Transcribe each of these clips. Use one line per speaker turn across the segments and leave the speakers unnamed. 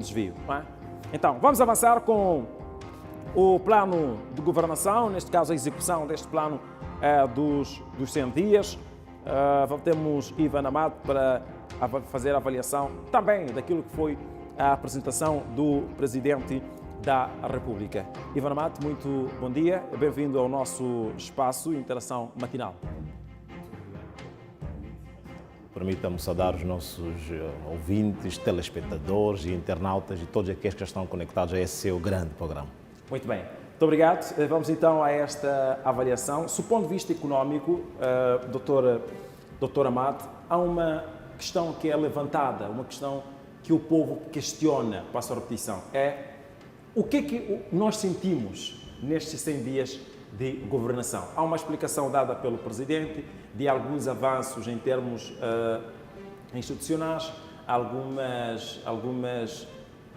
desvio. Não é? Então, vamos avançar com o plano de governação, neste caso a execução deste plano dos 100 dias. Temos Ivan Amado para fazer a avaliação também daquilo que foi a apresentação do Presidente da República. Ivan Amado, muito bom dia, bem-vindo ao nosso espaço Interação Matinal.
Permita-me saudar os nossos ouvintes, telespectadores e internautas e todos aqueles que estão conectados a esse seu grande programa.
Muito bem, muito obrigado. Vamos então a esta avaliação. Do ponto de vista económico, doutor Amado, há uma questão que é levantada, uma questão que o povo questiona, passo a repetição, é o que é que nós sentimos nestes 100 dias de governação. Há uma explicação dada pelo Presidente de alguns avanços em termos institucionais,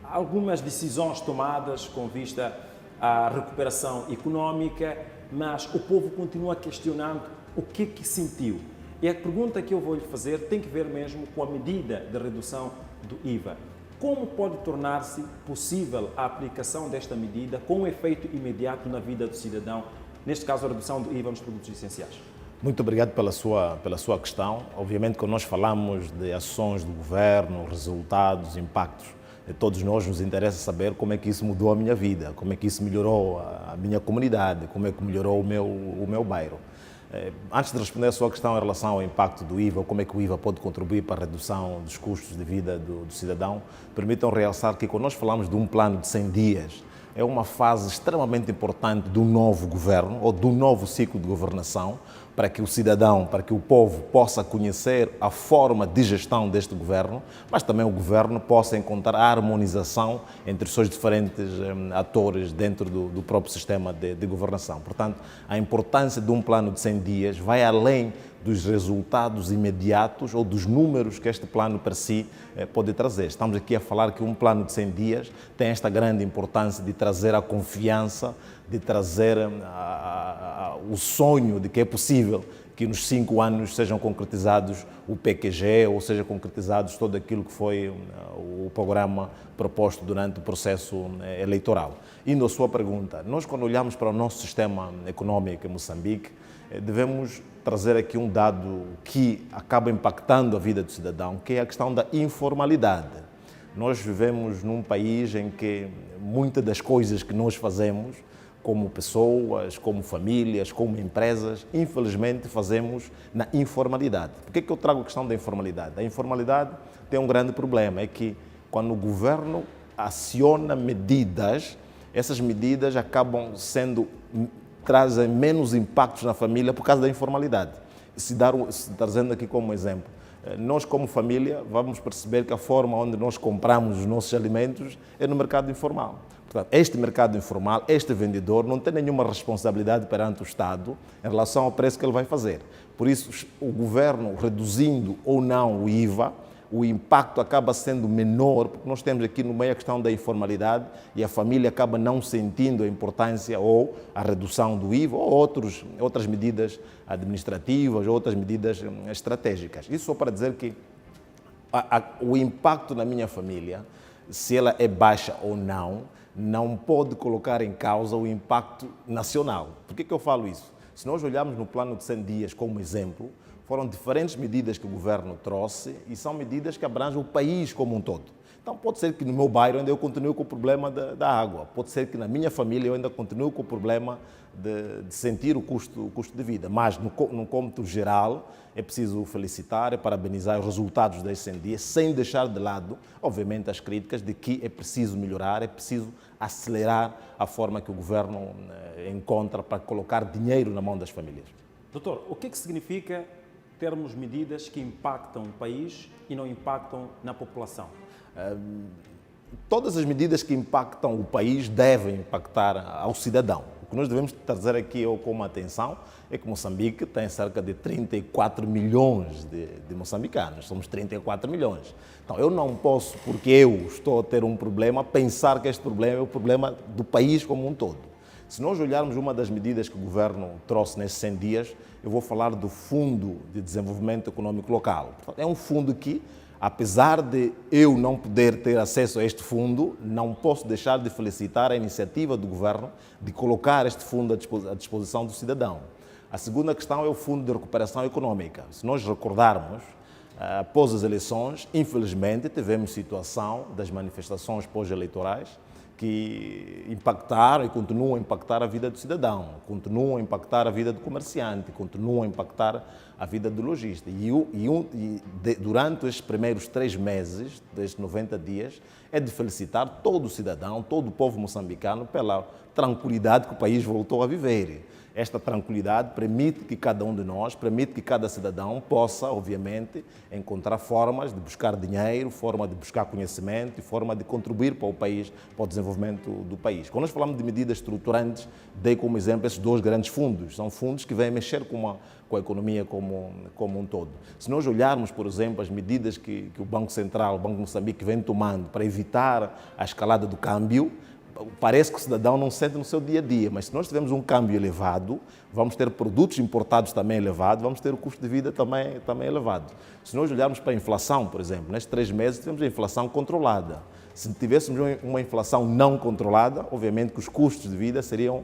algumas decisões tomadas com vista à recuperação económica, mas o povo continua questionando o que é que sentiu. E a pergunta que eu vou lhe fazer tem que ver mesmo com a medida de redução do IVA. Como pode tornar-se possível a aplicação desta medida com um efeito imediato na vida do cidadão, neste caso a redução do IVA nos produtos essenciais?
Muito obrigado pela sua questão. Obviamente, quando nós falamos de ações do governo, resultados, impactos, de todos nós nos interessa saber como é que isso mudou a minha vida, como é que isso melhorou a minha comunidade, como é que melhorou o meu bairro. Antes de responder a sua questão em relação ao impacto do IVA, como é que o IVA pode contribuir para a redução dos custos de vida do cidadão, permitam realçar que quando nós falamos de um plano de 100 dias, é uma fase extremamente importante do novo governo ou do novo ciclo de governação para que o cidadão, para que o povo possa conhecer a forma de gestão deste governo, mas também o governo possa encontrar a harmonização entre os seus diferentes atores dentro do próprio sistema de governação. Portanto, a importância de um plano de 100 dias vai além dos resultados imediatos ou dos números que este plano per si pode trazer. Estamos aqui a falar que um plano de 100 dias tem esta grande importância de trazer a confiança, de trazer o sonho de que é possível que nos 5 anos sejam concretizados o PQG ou seja concretizados todo aquilo que foi o programa proposto durante o processo eleitoral. Indo à sua pergunta, nós quando olhamos para o nosso sistema econômico em Moçambique, devemos trazer aqui um dado que acaba impactando a vida do cidadão, que é a questão da informalidade. Nós vivemos num país em que muitas das coisas que nós fazemos, como pessoas, como famílias, como empresas, infelizmente fazemos na informalidade. Por que eu trago a questão da informalidade? A informalidade tem um grande problema, é que quando o governo aciona medidas, essas medidas acabam trazem menos impactos na família por causa da informalidade. Trazendo aqui como exemplo, nós como família vamos perceber que a forma onde nós compramos os nossos alimentos é no mercado informal. Portanto, este mercado informal, este vendedor não tem nenhuma responsabilidade perante o Estado em relação ao preço que ele vai fazer. Por isso, o governo reduzindo ou não o IVA, o impacto acaba sendo menor, porque nós temos aqui no meio a questão da informalidade e a família acaba não sentindo a importância ou a redução do IVA ou outras medidas administrativas ou outras medidas estratégicas. Isso só para dizer que o impacto na minha família, se ela é baixa ou não pode colocar em causa o impacto nacional. Por que eu falo isso? Se nós olharmos no plano de 100 dias como exemplo, foram diferentes medidas que o governo trouxe e são medidas que abrangem o país como um todo. Então pode ser que no meu bairro ainda eu continue com o problema da água, pode ser que na minha família eu ainda continue com o problema de sentir o custo de vida, mas no cômputo geral é preciso felicitar e parabenizar os resultados destes 100 dias, sem deixar de lado, obviamente, as críticas de que é preciso melhorar, é preciso acelerar a forma que o governo encontra para colocar dinheiro na mão das famílias.
Doutor, o que significa termos medidas que impactam o país e não impactam na população?
Todas as medidas que impactam o país devem impactar ao cidadão. O que nós devemos trazer aqui como atenção é que Moçambique tem cerca de 34 milhões de moçambicanos, somos 34 milhões. Então eu não posso, porque eu estou a ter um problema, pensar que este problema é o problema do país como um todo. Se nós olharmos uma das medidas que o governo trouxe nesses 100 dias, eu vou falar do Fundo de Desenvolvimento Econômico Local. É um fundo que Apesar de eu não poder ter acesso a este fundo, não posso deixar de felicitar a iniciativa do Governo de colocar este fundo à disposição do cidadão. A segunda questão é o Fundo de Recuperação Econômica. Se nós recordarmos, após as eleições, infelizmente, tivemos situação das manifestações pós-eleitorais que impactaram e continuam a impactar a vida do cidadão, continuam a impactar a vida do comerciante, continuam a impactar a vida do lojista. Durante estes primeiros 3 meses, destes 90 dias, é de felicitar todo o cidadão, todo o povo moçambicano pela tranquilidade que o país voltou a viver. Esta tranquilidade permite que cada um de nós, permite que cada cidadão possa, obviamente, encontrar formas de buscar dinheiro, forma de buscar conhecimento e forma de contribuir para o país, para o desenvolvimento do país. Quando nós falamos de medidas estruturantes, dei como exemplo esses 2 grandes fundos. São fundos que vêm mexer com a economia como um todo. Se nós olharmos, por exemplo, as medidas que o Banco Central, o Banco de Moçambique vem tomando para evitar a escalada do câmbio, parece que o cidadão não sente no seu dia a dia, mas se nós tivermos um câmbio elevado, vamos ter produtos importados também elevados, vamos ter o custo de vida também elevado. Se nós olharmos para a inflação, por exemplo, nestes 3 meses tivemos a inflação controlada. Se tivéssemos uma inflação não controlada, obviamente que os custos de vida seriam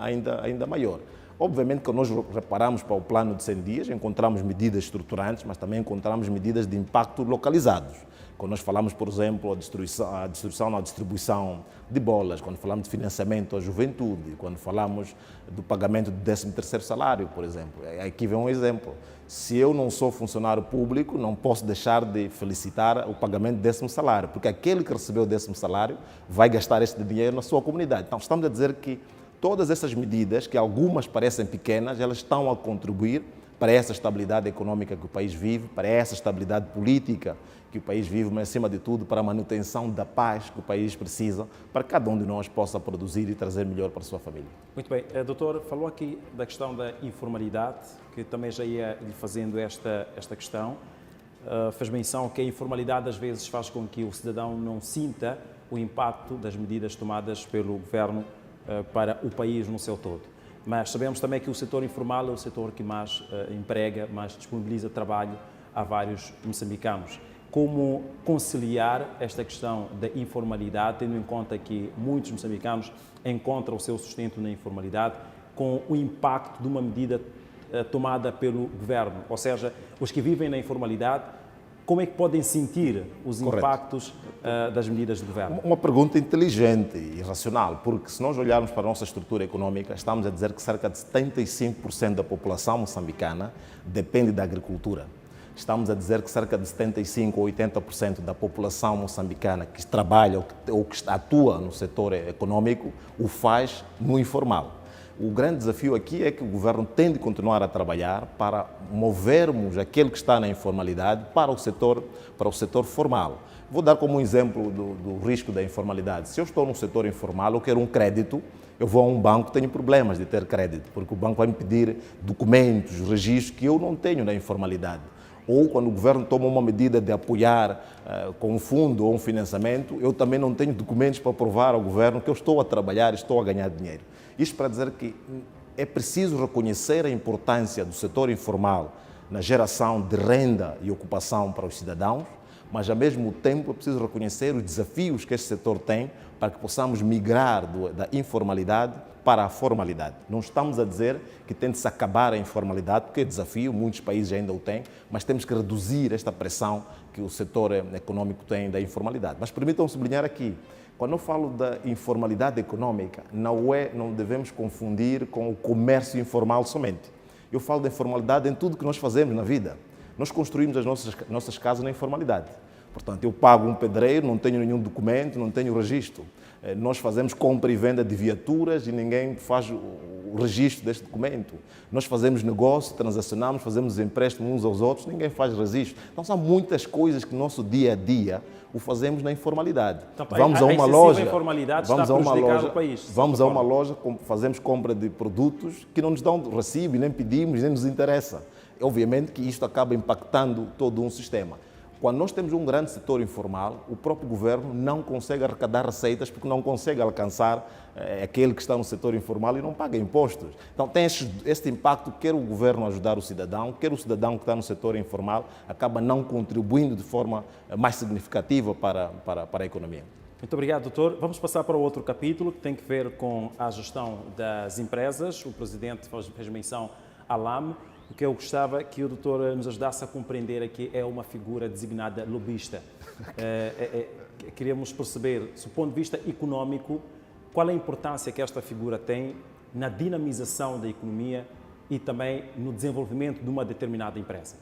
ainda maior. Obviamente que nós reparamos para o plano de 100 dias, encontramos medidas estruturantes, mas também encontramos medidas de impacto localizados. Quando nós falamos, por exemplo, a distribuição de bolas, quando falamos de financiamento à juventude, quando falamos do pagamento do 13º salário, por exemplo. Aqui vem um exemplo. Se eu não sou funcionário público, não posso deixar de felicitar o pagamento do 10º salário, porque aquele que recebeu o 10º salário vai gastar este dinheiro na sua comunidade. Então, estamos a dizer que todas essas medidas, que algumas parecem pequenas, elas estão a contribuir para essa estabilidade econômica que o país vive, para essa estabilidade política que o país vive, mas, acima de tudo, para a manutenção da paz que o país precisa, para que cada um de nós possa produzir e trazer melhor para a sua família.
Muito bem. Doutor, falou aqui da questão da informalidade, que também já ia lhe fazendo esta questão. Fez menção que a informalidade às vezes faz com que o cidadão não sinta o impacto das medidas tomadas pelo Governo para o país no seu todo. Mas sabemos também que o setor informal é o setor que mais emprega, mais disponibiliza trabalho a vários moçambicanos. Como conciliar esta questão da informalidade, tendo em conta que muitos moçambicanos encontram o seu sustento na informalidade, com o impacto de uma medida tomada pelo Governo? Ou seja, os que vivem na informalidade, como é que podem sentir os impactos das medidas do Governo?
Uma pergunta inteligente e racional, porque se nós olharmos para a nossa estrutura econômica, estamos a dizer que cerca de 75% da população moçambicana depende da agricultura. Estamos a dizer que cerca de 75% ou 80% da população moçambicana que trabalha ou que atua no setor econômico o faz no informal. O grande desafio aqui é que o Governo tem de continuar a trabalhar para movermos aquele que está na informalidade para o setor formal. Vou dar como um exemplo do risco da informalidade. Se eu estou no setor informal, eu quero um crédito, eu vou a um banco, tenho problemas de ter crédito, porque o banco vai me pedir documentos, registros que eu não tenho na informalidade. Ou quando o Governo toma uma medida de apoiar com um fundo ou um financiamento, eu também não tenho documentos para provar ao Governo que eu estou a trabalhar e estou a ganhar dinheiro. Isto para dizer que é preciso reconhecer a importância do setor informal na geração de renda e ocupação para os cidadãos, mas ao mesmo tempo é preciso reconhecer os desafios que este setor tem para que possamos migrar da informalidade para a formalidade. Não estamos a dizer que tem de se acabar a informalidade, porque é desafio, muitos países ainda o têm, mas temos que reduzir esta pressão que o setor econômico tem da informalidade. Mas permitam-me sublinhar aqui, quando eu falo da informalidade econômica, não devemos confundir com o comércio informal somente. Eu falo da informalidade em tudo que nós fazemos na vida. Nós construímos as nossas casas na informalidade. Portanto, eu pago um pedreiro, não tenho nenhum documento, não tenho registro. Nós fazemos compra e venda de viaturas e ninguém faz o registro deste documento. Nós fazemos negócio, transacionamos, fazemos empréstimos uns aos outros, ninguém faz registro. Então, são muitas coisas que no nosso dia a dia o fazemos na informalidade.
Então,
vamos a uma loja,
vamos
a uma loja, fazemos compra de produtos que não nos dão recibo, nem pedimos, nem nos interessa. Obviamente que isto acaba impactando todo um sistema. Quando nós temos um grande setor informal, o próprio governo não consegue arrecadar receitas porque não consegue alcançar aquele que está no setor informal e não paga impostos. Então tem este impacto, quer o governo ajudar o cidadão, quer o cidadão que está no setor informal, acaba não contribuindo de forma mais significativa para a economia.
Muito obrigado, doutor. Vamos passar para o outro capítulo, que tem que ver com a gestão das empresas. O presidente fez menção à LAM. O que eu gostava que o doutor nos ajudasse a compreender aqui é uma figura designada lobista. Queríamos perceber, do ponto de vista económico, qual é a importância que esta figura tem na dinamização da economia e também no desenvolvimento de uma determinada empresa.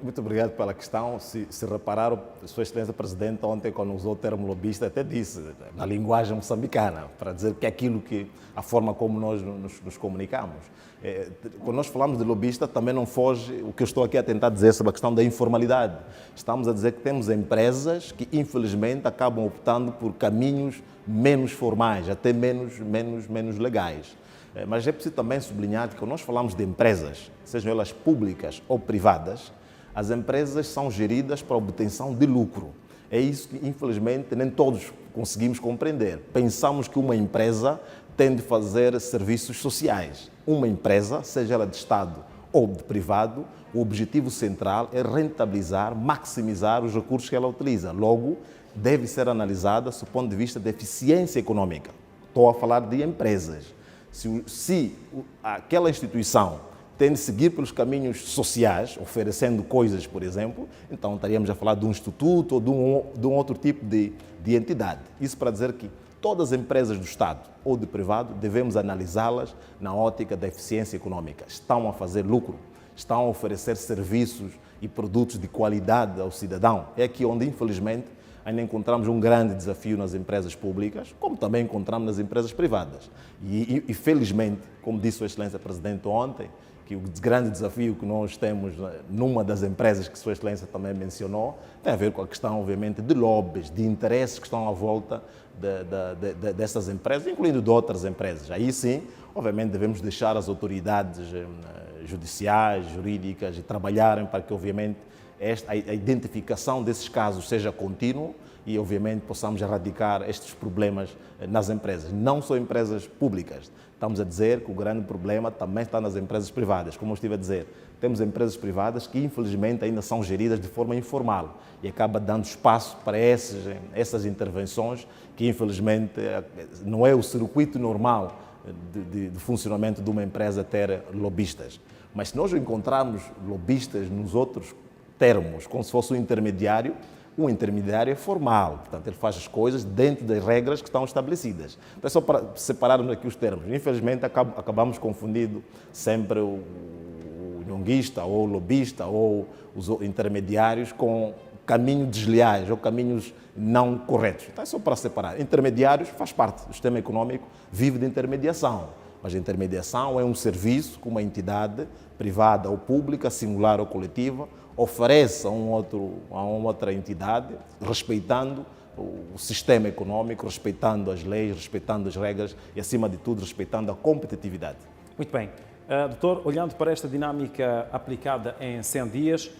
Muito obrigado pela questão. Se repararam, Sua Excelência Presidente ontem, quando usou o termo lobista, até disse, na linguagem moçambicana, para dizer que é aquilo que, a forma como nós nos comunicamos. Quando nós falamos de lobista, também não foge o que eu estou aqui a tentar dizer sobre a questão da informalidade. Estamos a dizer que temos empresas que, infelizmente, acabam optando por caminhos menos formais, até menos legais. Mas é preciso também sublinhar que quando nós falamos de empresas, sejam elas públicas ou privadas, as empresas são geridas para a obtenção de lucro. É isso que, infelizmente, nem todos conseguimos compreender. Pensamos que uma empresa tem de fazer serviços sociais. Uma empresa, seja ela de Estado ou de privado, o objetivo central é rentabilizar, maximizar os recursos que ela utiliza. Logo, deve ser analisada do ponto de vista da eficiência econômica. Estou a falar de empresas. Se aquela instituição tem de seguir pelos caminhos sociais, oferecendo coisas, por exemplo, então estaríamos a falar de um instituto ou de um outro tipo de entidade. Isso para dizer que todas as empresas do Estado ou de privado devemos analisá-las na ótica da eficiência econômica. Estão a fazer lucro, estão a oferecer serviços e produtos de qualidade ao cidadão. É aqui onde, infelizmente, ainda encontramos um grande desafio nas empresas públicas, como também encontramos nas empresas privadas. E felizmente, como disse Sua Excelência Presidente ontem, que o grande desafio que nós temos numa das empresas que Sua Excelência também mencionou, tem a ver com a questão, obviamente, de lobbies, de interesses que estão à volta dessas empresas, incluindo de outras empresas. Aí sim, obviamente, devemos deixar as autoridades judiciais, jurídicas, e trabalharem para que, obviamente, a identificação desses casos seja contínua e, obviamente, possamos erradicar estes problemas nas empresas. Não só empresas públicas. Estamos a dizer que o grande problema também está nas empresas privadas. Como eu estive a dizer, temos empresas privadas que, infelizmente, ainda são geridas de forma informal e acaba dando espaço para essas intervenções que, infelizmente, não é o circuito normal de funcionamento de uma empresa ter lobistas. Mas se nós encontrarmos lobistas nos outros termos, como se fosse um intermediário é formal, portanto, ele faz as coisas dentro das regras que estão estabelecidas. Então, é só para separarmos aqui os termos. Infelizmente, acabamos confundindo sempre o nhonguista, ou o lobista, ou os intermediários com caminhos desleais ou caminhos não corretos. Então, é só para separar. Intermediários faz parte do sistema econômico, vive de intermediação. Mas a intermediação é um serviço que uma entidade privada ou pública, singular ou coletiva, oferece a uma outra entidade, respeitando o sistema econômico, respeitando as leis, respeitando as regras e, acima de tudo, respeitando a competitividade.
Muito bem. Doutor, olhando para esta dinâmica aplicada em 100 dias,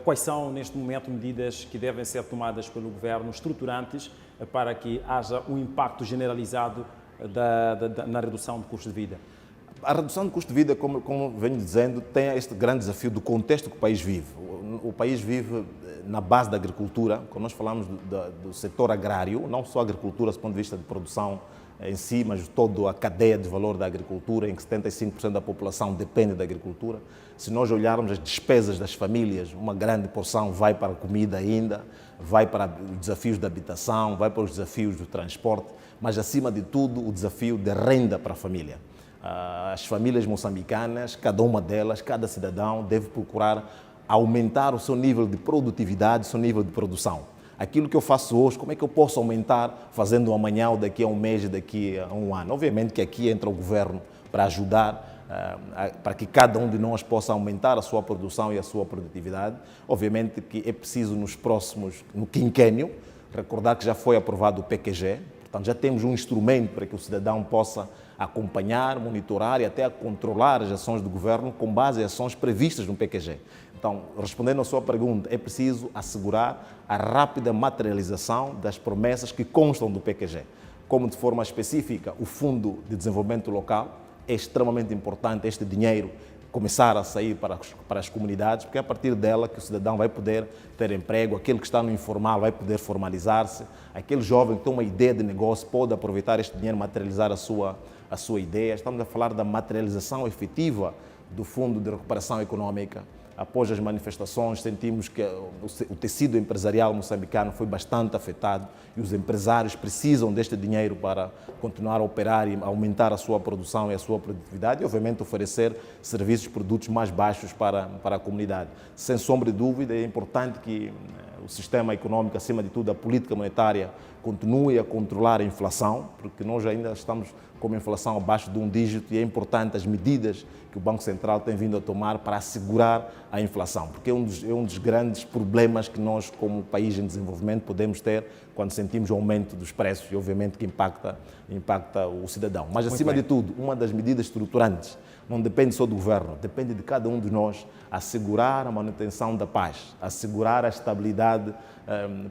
quais são, neste momento, medidas que devem ser tomadas pelo Governo, estruturantes, para que haja um impacto generalizado na redução do custo de vida?
A redução do custo de vida, como venho dizendo, tem este grande desafio do contexto que o país vive. O país vive na base da agricultura. Quando nós falamos do setor agrário, não só a agricultura do ponto de vista de produção em si, mas toda a cadeia de valor da agricultura, em que 75% da população depende da agricultura. Se nós olharmos as despesas das famílias, uma grande porção vai para a comida ainda, vai para os desafios da habitação, vai para os desafios do transporte, mas, acima de tudo, o desafio de renda para a família. As famílias moçambicanas, cada uma delas, cada cidadão deve procurar aumentar o seu nível de produtividade, o seu nível de produção. Aquilo que eu faço hoje, como é que eu posso aumentar fazendo amanhã ou daqui a um mês, daqui a um ano? Obviamente que aqui entra o governo para ajudar, para que cada um de nós possa aumentar a sua produção e a sua produtividade. Obviamente que é preciso no quinquênio, recordar que já foi aprovado o PQG, Portanto, já temos um instrumento para que o cidadão possa acompanhar, monitorar e até controlar as ações do governo com base em ações previstas no PQG. Então, respondendo à sua pergunta, é preciso assegurar a rápida materialização das promessas que constam do PQG. Como de forma específica, o Fundo de Desenvolvimento Local é extremamente importante este dinheiro começar a sair para as comunidades, porque é a partir dela que o cidadão vai poder ter emprego, aquele que está no informal vai poder formalizar-se, aquele jovem que tem uma ideia de negócio pode aproveitar este dinheiro e materializar a sua ideia. Estamos a falar da materialização efetiva do Fundo de Recuperação Econômica. Após as manifestações, sentimos que o tecido empresarial moçambicano foi bastante afetado e os empresários precisam deste dinheiro para continuar a operar e aumentar a sua produção e a sua produtividade e, obviamente, oferecer serviços e produtos mais baixos para a comunidade. Sem sombra de dúvida, é importante que o sistema econômico, acima de tudo, a política monetária, continue a controlar a inflação, porque nós ainda estamos com uma inflação abaixo de um dígito e é importante as medidas que o Banco Central tem vindo a tomar para assegurar a inflação, porque é um dos grandes problemas que nós, como país em desenvolvimento, podemos ter quando sentimos o aumento dos preços e, obviamente, que impacta o cidadão. Mas, acima de tudo, uma das medidas estruturantes não depende só do governo, depende de cada um de nós assegurar a manutenção da paz, assegurar a estabilidade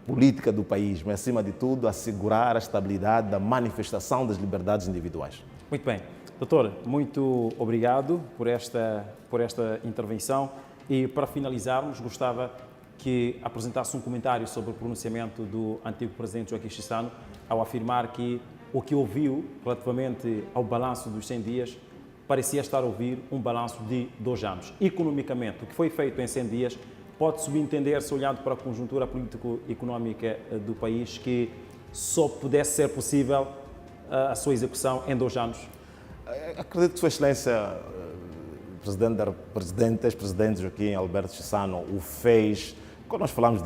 política do país, mas, acima de tudo, assegurar a estabilidade da manifestação das liberdades individuais.
Muito bem. Doutor, muito obrigado por esta intervenção e, para finalizarmos, gostava que apresentasse um comentário sobre o pronunciamento do antigo presidente Joaquim Chissano ao afirmar que o que ouviu relativamente ao balanço dos 100 dias parecia estar a ouvir um balanço de 2 anos. Economicamente, o que foi feito em 100 dias pode subentender-se, olhando para a conjuntura político-económica do país, que só pudesse ser possível a sua execução em 2 anos?
Acredito que Sua Excelência, ex-presidente Joaquim Alberto Chissano, o fez. Quando nós falamos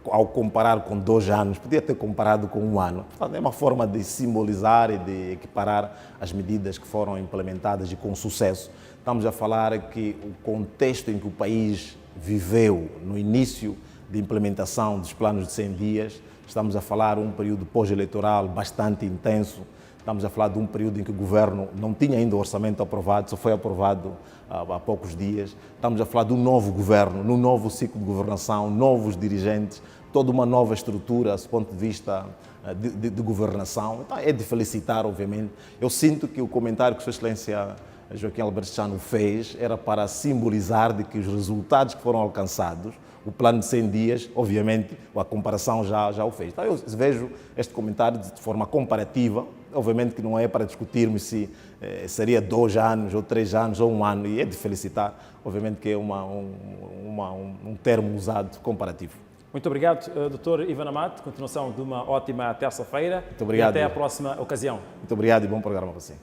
ao comparar com 2 anos, podia ter comparado com 1 ano. Portanto, é uma forma de simbolizar e de equiparar as medidas que foram implementadas e com sucesso. Estamos a falar que o contexto em que o país viveu no início de implementação dos planos de 100 dias, estamos a falar de um período pós-eleitoral bastante intenso. Estamos a falar de um período em que o governo não tinha ainda o orçamento aprovado, só foi aprovado há poucos dias. Estamos a falar de um novo governo, num novo ciclo de governação, novos dirigentes, toda uma nova estrutura do ponto de vista de governação. Então, é de felicitar, obviamente. Eu sinto que o comentário que Sua Excelência Joaquim Alberto Chissano fez era para simbolizar de que os resultados que foram alcançados, o plano de 100 dias, obviamente, a comparação já o fez. Então, eu vejo este comentário de forma comparativa. Obviamente que não é para discutirmos se seria 2 anos, ou 3 anos, ou 1 ano, e é de felicitar, obviamente que é um termo usado comparativo.
Muito obrigado, Dr. Ivan Amat. Continuação de uma ótima terça-feira.
Muito obrigado.
E até a próxima ocasião.
Muito obrigado e bom programa para você.